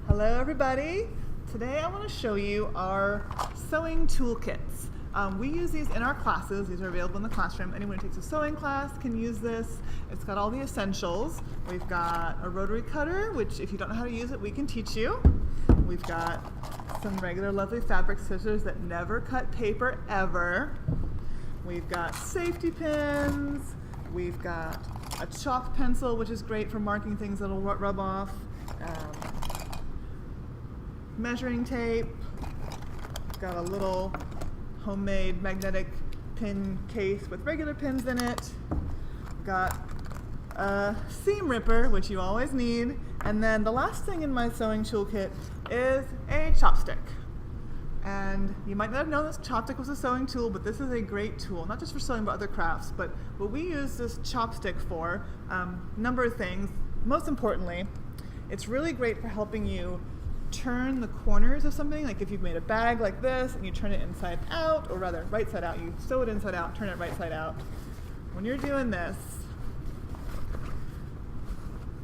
Hello everybody. Today I want to show you our sewing toolkits. We use these in our classes. These are available in the classroom. Anyone who takes a sewing class can use this. It's got all the essentials. We've got a rotary cutter, which if you don't know how to use it, we can teach you. We've got some regular lovely fabric scissors that never cut paper ever. We've got safety pins. We've got a chalk pencil, which is great for marking things that'll rub off. Measuring tape. Got a little homemade magnetic pin case with regular pins in it. Got a seam ripper, which you always need. And then the last thing in my sewing toolkit is a chopstick. And you might not have known this chopstick was a sewing tool, but this is a great tool, not just for sewing but other crafts. But what we use this chopstick for, number of things. Most importantly, it's really great for helping you turn the corners of something. Like if you've made a bag like this and you turn it inside out, or rather right side out, you sew it inside out, turn it right side out. When you're doing this,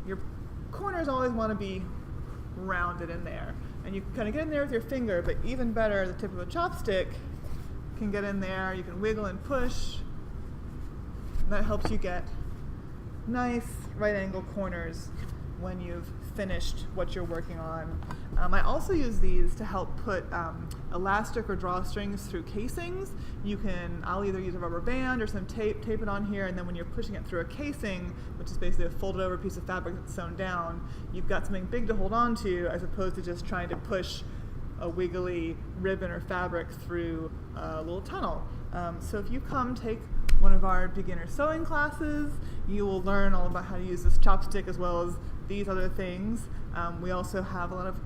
your corners always want to be rounded in there. And you can kind of get in there with your finger, but even better, the tip of a chopstick can get in there. You can wiggle and push. And that helps you get nice right angle corners when you've finished what you're working on. I also use these to help put elastic or drawstrings through casings. I'll either use a rubber band or some tape it on here, and then when you're pushing it through a casing, which is basically a folded over piece of fabric that's sewn down, you've got something big to hold on to as opposed to just trying to push a wiggly ribbon or fabric through a little tunnel. So if you come take one of our beginner sewing classes, you will learn all about how to use this chopstick as well as these other things. We also have a lot of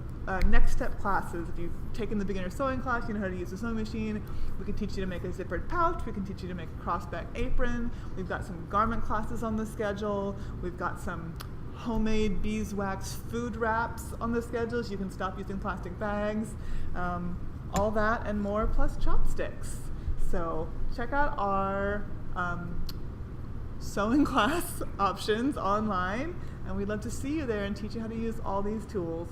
next step classes. If you've taken the beginner sewing class, you know how to use the sewing machine. We can teach you to make a zippered pouch. We can teach you to make a crossback apron. We've got some garment classes on the schedule. We've got some homemade beeswax food wraps on the schedule so you can stop using plastic bags. All that and more, plus chopsticks. So check out our sewing class options online, and we'd love to see you there and teach you how to use all these tools.